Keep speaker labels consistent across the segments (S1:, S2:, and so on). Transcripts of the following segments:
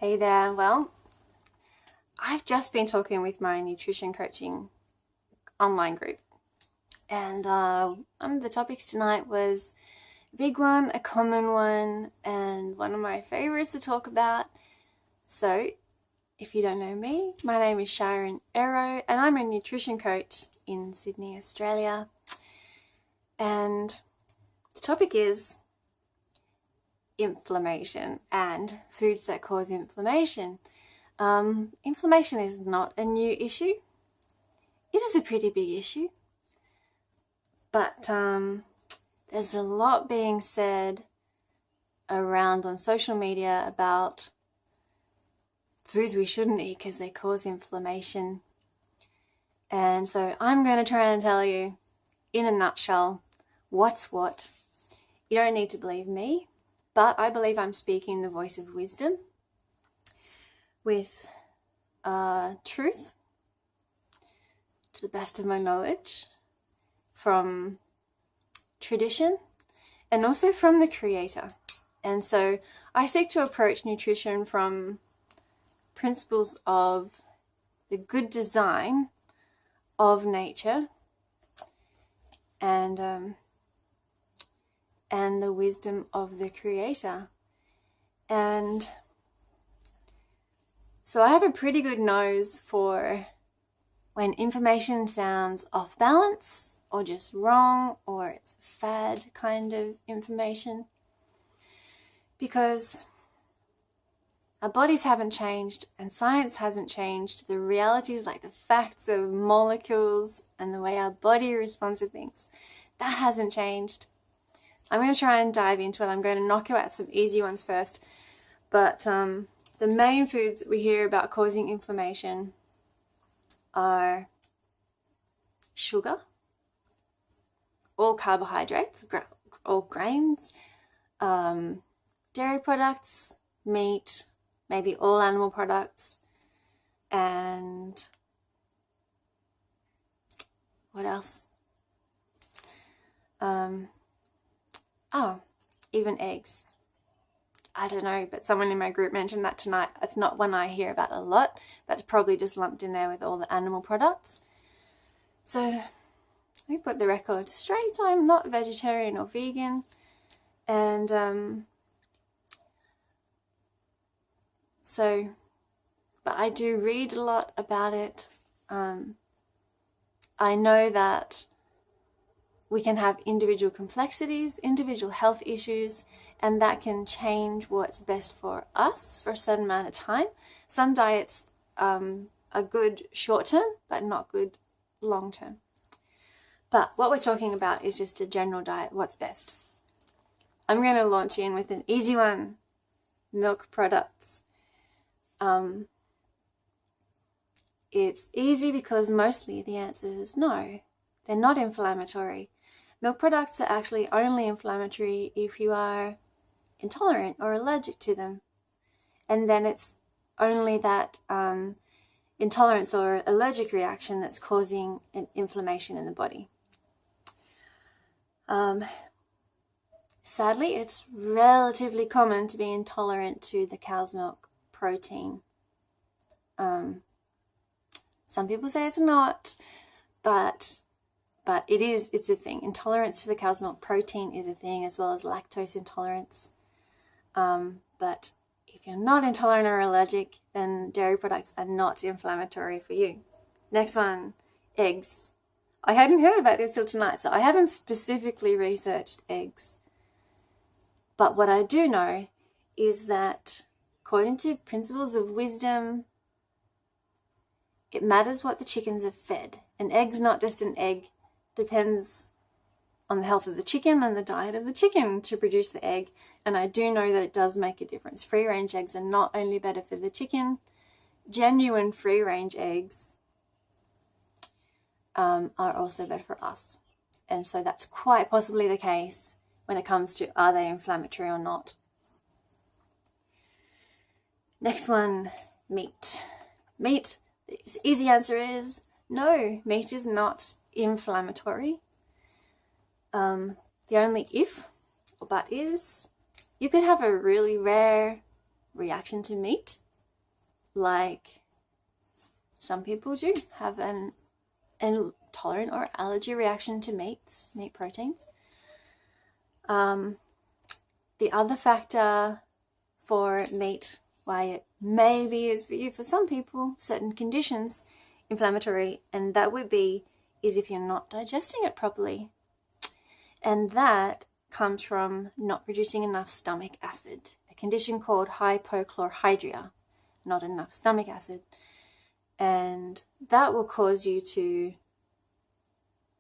S1: Hey there. Well, I've just been talking with my nutrition coaching online group, and one of the topics tonight was a big one, a common one, and one of my favorites to talk about. So, if you don't know me, my name is Sharon Ereaux, and I'm a nutrition coach in Sydney, Australia. And the topic is inflammation and foods that cause inflammation. Inflammation is not a new issue. It is a pretty big issue, but there's a lot being said around on social media about foods we shouldn't eat because they cause inflammation. And so I'm going to try and tell you in a nutshell what's what. You don't need to believe me, but I believe I'm speaking the voice of wisdom with truth to the best of my knowledge, from tradition and also from the creator. And so I seek to approach nutrition from principles of the good design of nature and the wisdom of the creator. And so I have a pretty good nose for when information sounds off balance or just wrong, or it's fad kind of information, because our bodies haven't changed and science hasn't changed. The realities, like the facts of molecules and the way our body responds to things, that hasn't changed. I'm going to try and dive into it. I'm going to knock out some easy ones first. But the main foods that we hear about causing inflammation are sugar, all carbohydrates, all grains, dairy products, meat, maybe all animal products, and what else? Even eggs. I don't know, but someone in my group mentioned that tonight. It's not one I hear about a lot, but it's probably just lumped in there with all the animal products. So let me put the record straight. I'm not vegetarian or vegan, and but I do read a lot about it. I know that we can have individual complexities, individual health issues, and that can change what's best for us for a certain amount of time. Some diets are good short term, but not good long term. But what we're talking about is just a general diet, what's best. I'm going to launch in with an easy one: milk products. It's easy because mostly the answer is no. They're not inflammatory. Milk products are actually only inflammatory if you are intolerant or allergic to them. And then it's only that intolerance or allergic reaction that's causing an inflammation in the body. Sadly, it's relatively common to be intolerant to the cow's milk protein. Some people say it's not, but it is, it's a thing. Intolerance to the cow's milk protein is a thing, as well as lactose intolerance. But if you're not intolerant or allergic, then dairy products are not inflammatory for you. Next one, eggs. I hadn't heard about this till tonight, so I haven't specifically researched eggs. But what I do know is that, according to principles of wisdom, it matters what the chickens are fed. An egg's not just an egg. Depends on the health of the chicken and the diet of the chicken to produce the egg. And I do know that it does make a difference. Free-range eggs are not only better for the chicken, genuine free-range eggs are also better for us. And so that's quite possibly the case when it comes to are they inflammatory or not. Next one, meat. Meat, the easy answer is no, meat is not inflammatory. The only if or but is you could have a really rare reaction to meat like some people do have an intolerant or allergy reaction to meat proteins. The other factor for meat, why it maybe is for you, for some people, certain conditions, inflammatory, and that would be is if you're not digesting it properly. And that comes from not producing enough stomach acid, a condition called hypochlorhydria, not enough stomach acid. And that will cause you to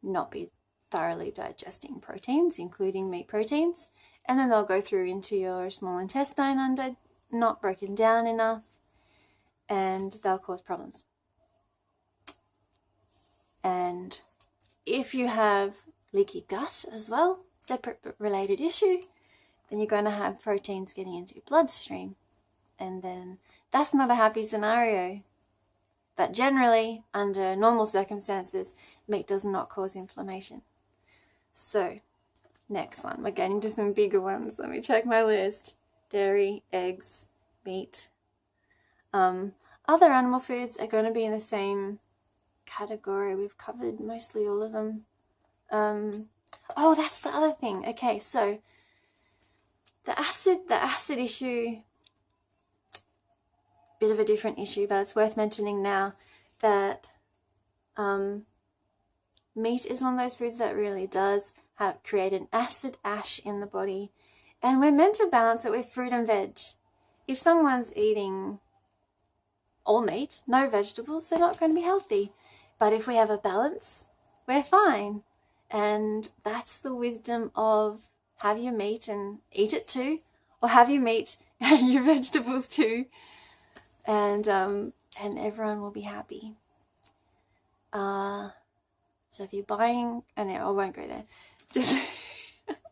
S1: not be thoroughly digesting proteins, including meat proteins, and then they'll go through into your small intestine not broken down enough, and they'll cause problems. And if you have leaky gut as well, separate but related issue, then you're going to have proteins getting into your bloodstream, and then that's not a happy scenario. But generally, under normal circumstances, meat does not cause inflammation. So, next one. We're getting to some bigger ones. Let me check my list. Dairy, eggs, meat. Other animal foods are going to be in the same category. We've covered mostly all of them. Oh, that's the other thing. Okay, so the acid issue, bit of a different issue, but it's worth mentioning now that meat is one of those foods that really does create an acid ash in the body, and we're meant to balance it with fruit and veg. If someone's eating all meat, no vegetables, they're not going to be healthy. But if we have a balance, we're fine. And that's the wisdom of have your meat and eat it too, or have your meat and your vegetables too, and everyone will be happy. So if you're buying, and I won't go there, just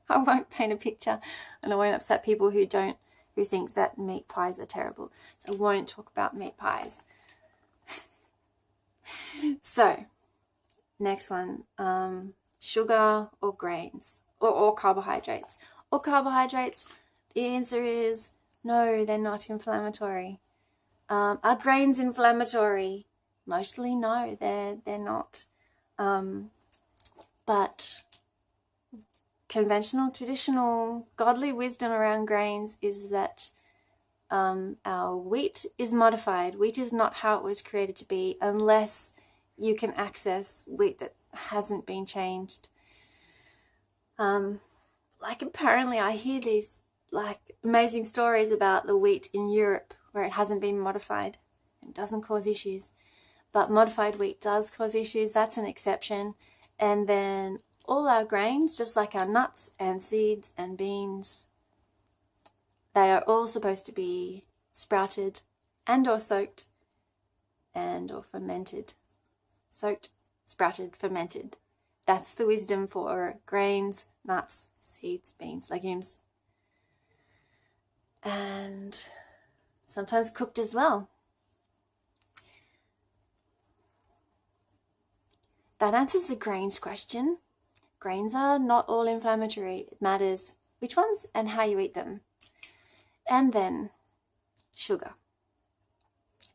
S1: I won't paint a picture, and I won't upset people who think that meat pies are terrible. So I won't talk about meat pies. So next one, sugar or grains or carbohydrates. Or carbohydrates, the answer is no, they're not inflammatory. Are grains inflammatory? Mostly no, they're not. But conventional, traditional, godly wisdom around grains is that our wheat is modified. Wheat is not how it was created to be unless you can access wheat that hasn't been changed. Like apparently I hear these like amazing stories about the wheat in Europe where it hasn't been modified and doesn't cause issues. But modified wheat does cause issues. That's an exception. And then all our grains, just like our nuts and seeds and beans, they are all supposed to be sprouted and or soaked and or fermented. Soaked, sprouted, fermented. That's the wisdom for grains, nuts, seeds, beans, legumes. And sometimes cooked as well. That answers the grains question. Grains are not all inflammatory. It matters which ones and how you eat them. And then sugar.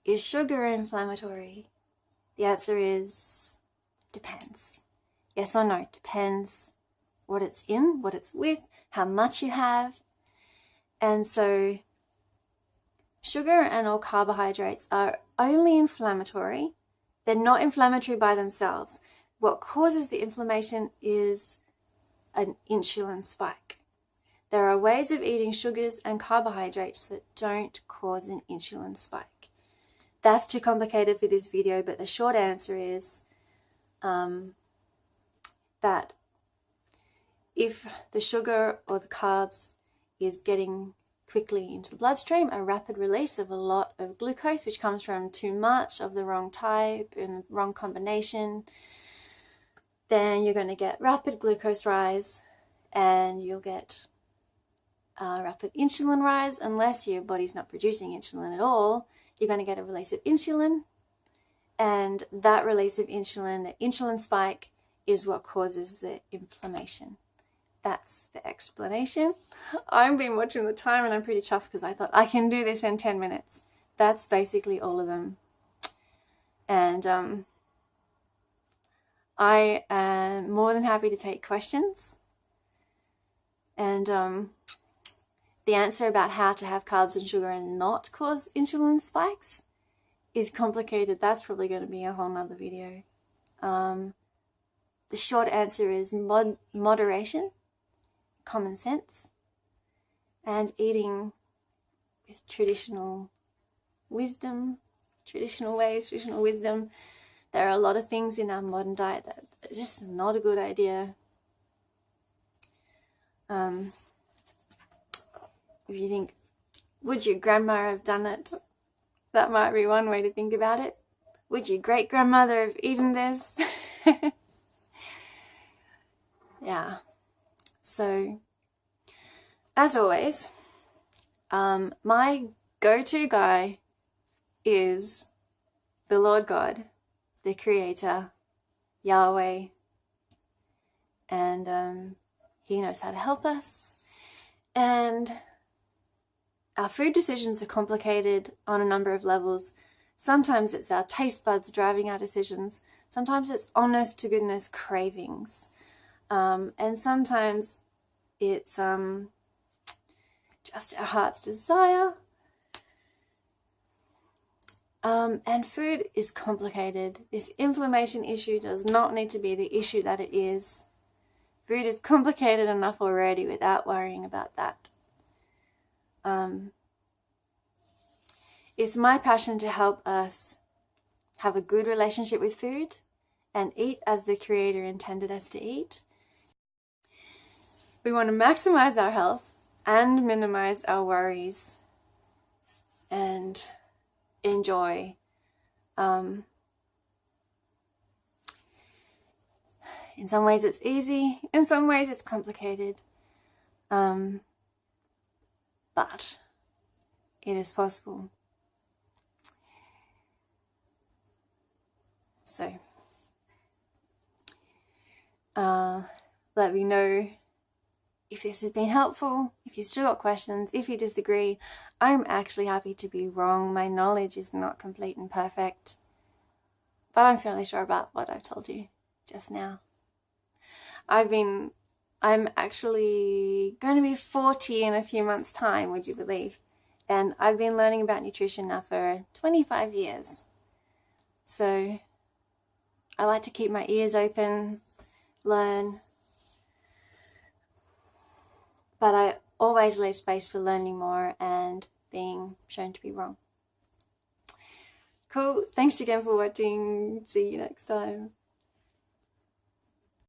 S1: Is sugar inflammatory? The answer is depends. Yes or no, depends what it's in, what it's with, how much you have. And so sugar and all carbohydrates are only inflammatory. They're not inflammatory by themselves. What causes the inflammation is an insulin spike. There are ways of eating sugars and carbohydrates that don't cause an insulin spike. That's too complicated for this video, but the short answer is that if the sugar or the carbs is getting quickly into the bloodstream, a rapid release of a lot of glucose, which comes from too much of the wrong type and wrong combination, then you're going to get rapid glucose rise and you'll get rapid insulin rise. Unless your body's not producing insulin at all, you're going to get a release of insulin, and that release of insulin, the insulin spike, is what causes the inflammation. That's the explanation. I've been watching the time and I'm pretty chuffed because I thought I can do this in 10 minutes. that's basically all of them. And I am more than happy to take questions. And the answer about how to have carbs and sugar and not cause insulin spikes is complicated. That's probably going to be a whole nother video. The short answer is moderation, common sense, and eating with traditional wisdom, traditional ways, traditional wisdom. There are a lot of things in our modern diet that are just not a good idea. If you think, would your grandma have done it? That might be one way to think about it. Would your great-grandmother have eaten this? Yeah. So, as always, my go-to guy is the Lord God, the Creator, Yahweh, and He knows how to help us. And our food decisions are complicated on a number of levels. Sometimes it's our taste buds driving our decisions. Sometimes it's honest to goodness cravings. And sometimes it's just our heart's desire. And food is complicated. This inflammation issue does not need to be the issue that it is. Food is complicated enough already without worrying about that. It's my passion to help us have a good relationship with food and eat as the Creator intended us to eat. We want to maximize our health and minimize our worries and enjoy. In some ways it's easy, in some ways it's complicated, but it is possible. So, let me know if this has been helpful, if you've still got questions, if you disagree. I'm actually happy to be wrong. My knowledge is not complete and perfect, but I'm fairly sure about what I've told you just now. I'm actually going to be 40 in a few months' time, would you believe? And I've been learning about nutrition now for 25 years. So I like to keep my ears open, learn, but I always leave space for learning more and being shown to be wrong. Cool. Thanks again for watching. See you next time.